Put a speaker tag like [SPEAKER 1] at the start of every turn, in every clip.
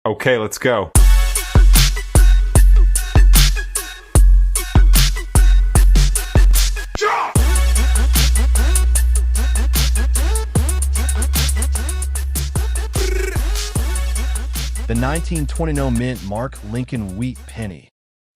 [SPEAKER 1] Okay, let's go.
[SPEAKER 2] The 1920 mint Mark Lincoln Wheat penny,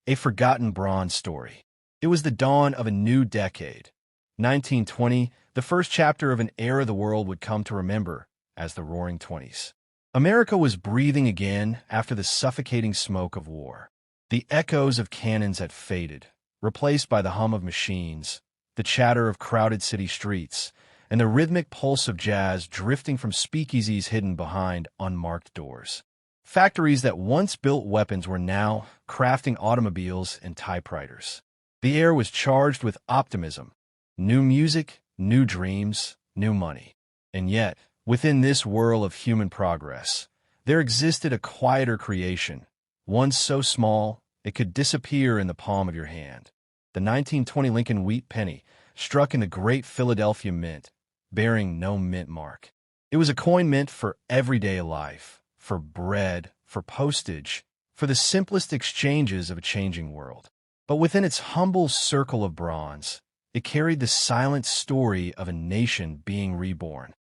[SPEAKER 2] a forgotten bronze story. It was the dawn of a new decade. 1920, the first chapter of an era the world would come to remember as the Roaring Twenties. America was breathing again after the suffocating smoke of war. The echoes of cannons had faded, replaced by the hum of machines, the chatter of crowded city streets, and the rhythmic pulse of jazz drifting from speakeasies hidden behind unmarked doors. Factories that once built weapons were now crafting automobiles and typewriters. The air was charged with optimism. New music, new dreams, new money. And yet, within this whirl of human progress, there existed a quieter creation, one so small it could disappear in the palm of your hand. The 1920 Lincoln Wheat penny, struck in the great Philadelphia Mint, bearing no mint mark. It was a coin meant for everyday life, for bread, for postage, for the simplest exchanges of a changing world. But within its humble circle of bronze, it carried the silent story of a nation being reborn.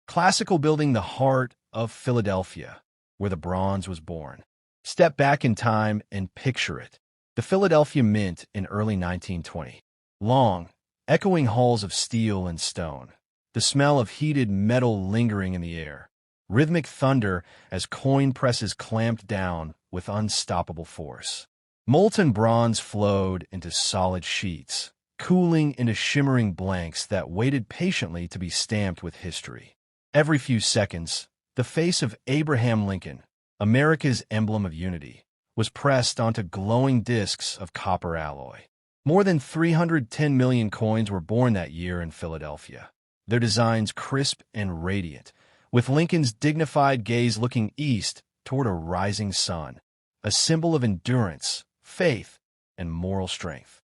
[SPEAKER 2] Classical building the heart of Philadelphia, where the bronze was born. Step back in time and picture it. The Philadelphia Mint in early 1920. Long, echoing halls of steel and stone. The smell of heated metal lingering in the air. Rhythmic thunder as coin presses clamped down with unstoppable force. Molten bronze flowed into solid sheets, cooling into shimmering blanks that waited patiently to be stamped with history. Every few seconds, the face of Abraham Lincoln, America's emblem of unity, was pressed onto glowing discs of copper alloy. More than 310 million coins were born that year in Philadelphia, their designs crisp and radiant, with Lincoln's dignified gaze looking east toward a rising sun, a symbol of endurance, faith, and moral strength.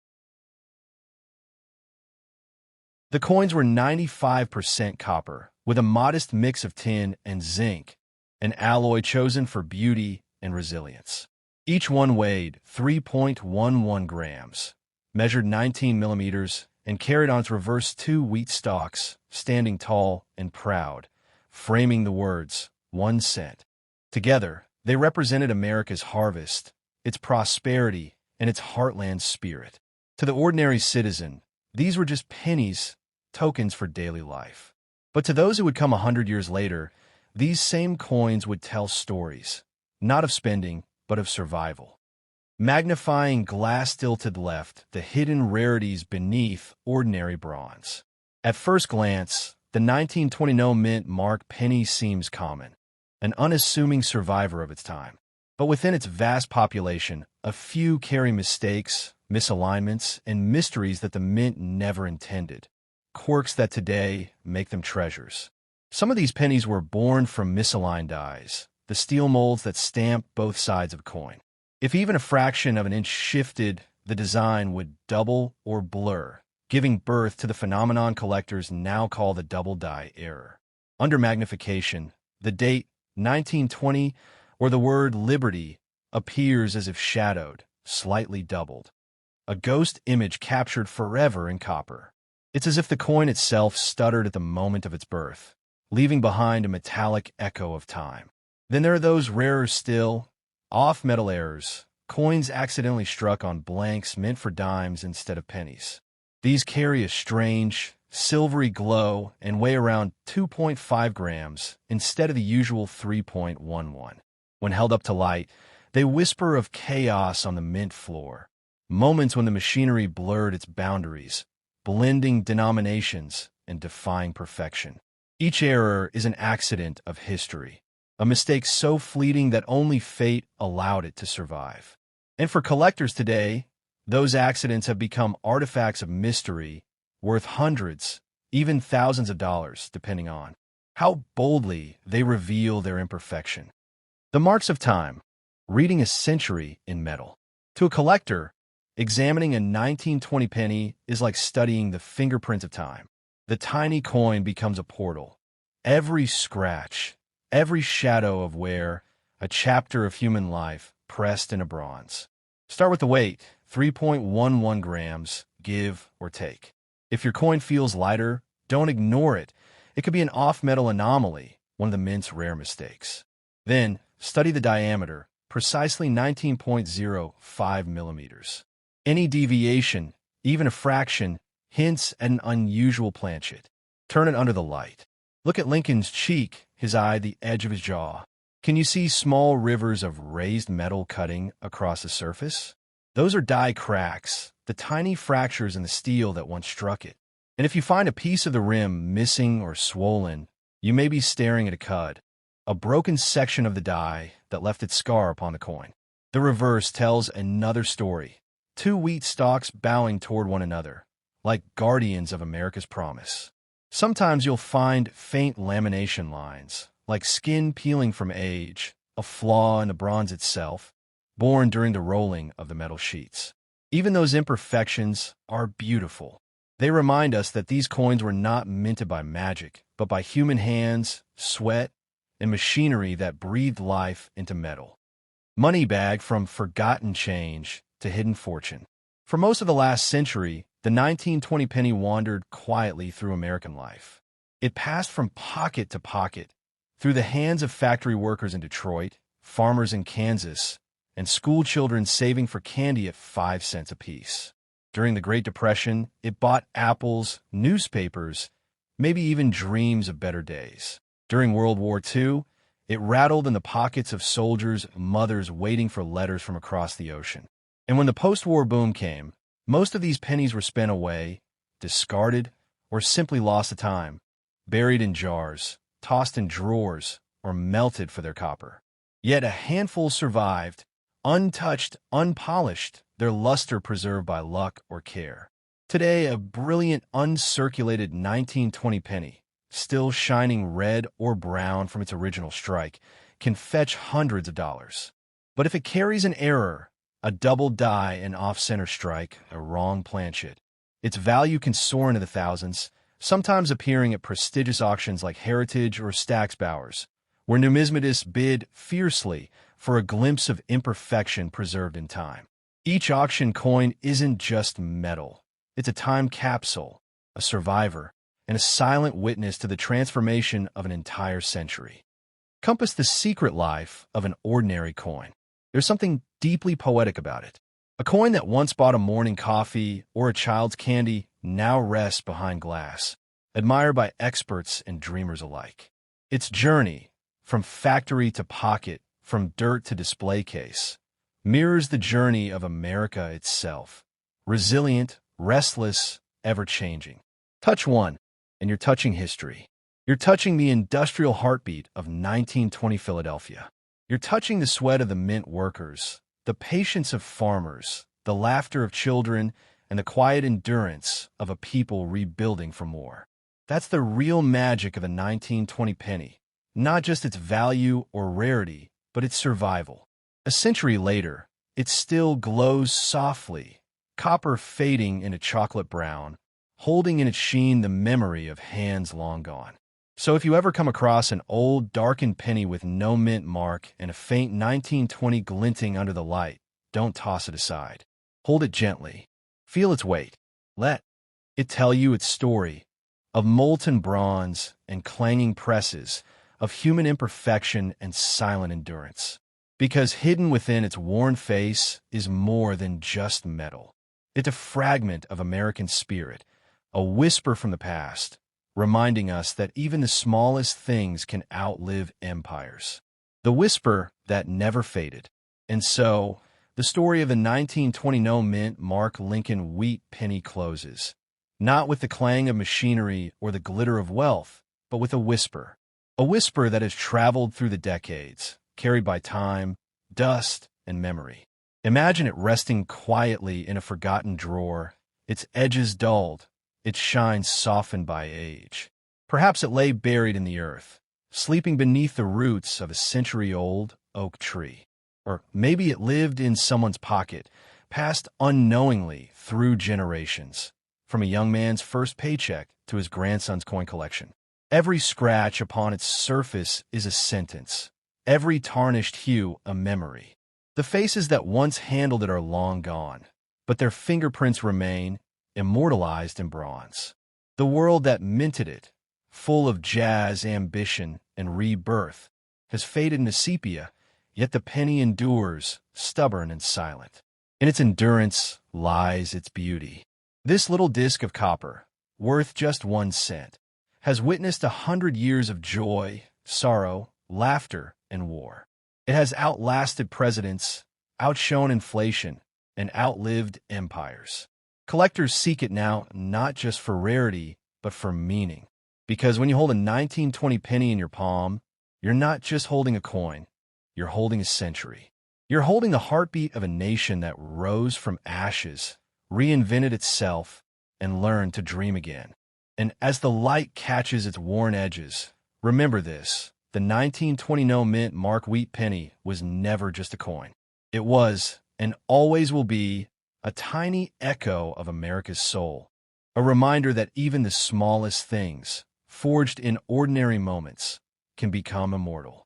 [SPEAKER 2] The coins were 95% copper, with a modest mix of tin and zinc, an alloy chosen for beauty and resilience. Each one weighed 3.11 grams, measured 19 millimeters, and carried on its reverse two wheat stalks, standing tall and proud, framing the words, 1 cent. Together, they represented America's harvest, its prosperity, and its heartland spirit. To the ordinary citizen, these were just pennies, tokens for daily life. But to those who would come 100 years later, these same coins would tell stories, not of spending, but of survival. Magnifying glass-tilted left the hidden rarities beneath ordinary bronze. At first glance, the 1920 mint Mark penny seems common, an unassuming survivor of its time. But within its vast population, a few carry mistakes, misalignments, and mysteries that the mint never intended, quirks that today make them treasures. Some of these pennies were born from misaligned dies, the steel molds that stamp both sides of a coin. If even a fraction of an inch shifted, the design would double or blur, giving birth to the phenomenon collectors now call the double die error. Under magnification, the date 1920 or the word liberty appears as if shadowed, slightly doubled. A ghost image captured forever in copper. It's as if the coin itself stuttered at the moment of its birth, leaving behind a metallic echo of time. Then there are those rarer still, off-metal errors, coins accidentally struck on blanks meant for dimes instead of pennies. These carry a strange, silvery glow and weigh around 2.5 grams instead of the usual 3.11. When held up to light, they whisper of chaos on the mint floor, moments when the machinery blurred its boundaries, blending denominations and defying perfection. Each error is an accident of history, a mistake so fleeting that only fate allowed it to survive. And for collectors today, those accidents have become artifacts of mystery, worth hundreds, even thousands of dollars, depending on how boldly they reveal their imperfection. The marks of time, reading a century in metal. To a collector, examining a 1920 penny is like studying the fingerprint of time. The tiny coin becomes a portal. Every scratch, every shadow of wear, a chapter of human life pressed into bronze. Start with the weight, 3.11 grams, give or take. If your coin feels lighter, don't ignore it. It could be an off-metal anomaly, one of the mint's rare mistakes. Then, study the diameter, precisely 19.05 millimeters. Any deviation, even a fraction, hints at an unusual planchet. Turn it under the light. Look at Lincoln's cheek, his eye, the edge of his jaw. Can you see small rivers of raised metal cutting across the surface? Those are die cracks, the tiny fractures in the steel that once struck it. And if you find a piece of the rim missing or swollen, you may be staring at a cud, a broken section of the die that left its scar upon the coin. The reverse tells another story. Two wheat stalks bowing toward one another, like guardians of America's promise. Sometimes you'll find faint lamination lines, like skin peeling from age, a flaw in the bronze itself, born during the rolling of the metal sheets. Even those imperfections are beautiful. They remind us that these coins were not minted by magic, but by human hands, sweat, and machinery that breathed life into metal. Money bag from forgotten change to hidden fortune. For most of the last century, the 1920 penny wandered quietly through American life. It passed from pocket to pocket, through the hands of factory workers in Detroit, farmers in Kansas, and school children saving for candy at 5 cents apiece. During the Great Depression, it bought apples, newspapers, maybe even dreams of better days. During World War II, it rattled in the pockets of soldiers' mothers waiting for letters from across the ocean. And when the post-war boom came, most of these pennies were spent away, discarded, or simply lost to time, buried in jars, tossed in drawers, or melted for their copper. Yet a handful survived, untouched, unpolished, their luster preserved by luck or care. Today, a brilliant, uncirculated 1920 penny, still shining red or brown from its original strike, can fetch hundreds of dollars. But if it carries an error, a double die, an off-center strike, a wrong planchet, its value can soar into the thousands, sometimes appearing at prestigious auctions like Heritage or Stack's Bowers, where numismatists bid fiercely for a glimpse of imperfection preserved in time. Each auction coin isn't just metal. It's a time capsule, a survivor, and a silent witness to the transformation of an entire century. Compass the secret life of an ordinary coin. There's something deeply poetic about it. A coin that once bought a morning coffee or a child's candy now rests behind glass, admired by experts and dreamers alike. Its journey, from factory to pocket, from dirt to display case, mirrors the journey of America itself. Resilient, restless, ever-changing. Touch one, and you're touching history. You're touching the industrial heartbeat of 1920 Philadelphia. You're touching the sweat of the mint workers, the patience of farmers, the laughter of children, and the quiet endurance of a people rebuilding for more. That's the real magic of the 1920 penny, not just its value or rarity, but its survival. A century later, it still glows softly, copper fading into chocolate brown, holding in its sheen the memory of hands long gone. So if you ever come across an old, darkened penny with no mint mark and a faint 1920 glinting under the light, don't toss it aside. Hold it gently. Feel its weight. Let it tell you its story of molten bronze and clanging presses, of human imperfection and silent endurance. Because hidden within its worn face is more than just metal. It's a fragment of American spirit, a whisper from the past, reminding us that even the smallest things can outlive empires. The whisper that never faded. And so, the story of the 1920 no mint Mark Lincoln wheat penny closes, not with the clang of machinery or the glitter of wealth, but with a whisper that has traveled through the decades, carried by time, dust, and memory. Imagine it resting quietly in a forgotten drawer, its edges dulled, its shine softened by age. Perhaps it lay buried in the earth, sleeping beneath the roots of a century-old oak tree. Or maybe it lived in someone's pocket, passed unknowingly through generations, from a young man's first paycheck to his grandson's coin collection. Every scratch upon its surface is a sentence, every tarnished hue a memory. The faces that once handled it are long gone, but their fingerprints remain, immortalized in bronze. The world that minted it, full of jazz, ambition, and rebirth, has faded into sepia, yet the penny endures, stubborn and silent. In its endurance lies its beauty. This little disc of copper, worth just 1 cent, has witnessed 100 years of joy, sorrow, laughter, and war. It has outlasted presidents, outshone inflation, and outlived empires. Collectors seek it now not just for rarity, but for meaning. Because when you hold a 1920 penny in your palm, you're not just holding a coin, you're holding a century. You're holding the heartbeat of a nation that rose from ashes, reinvented itself, and learned to dream again. And as the light catches its worn edges, remember this: the 1920 no mint Mark Wheat penny was never just a coin. It was, and always will be, a tiny echo of America's soul. A reminder that even the smallest things, forged in ordinary moments, can become immortal.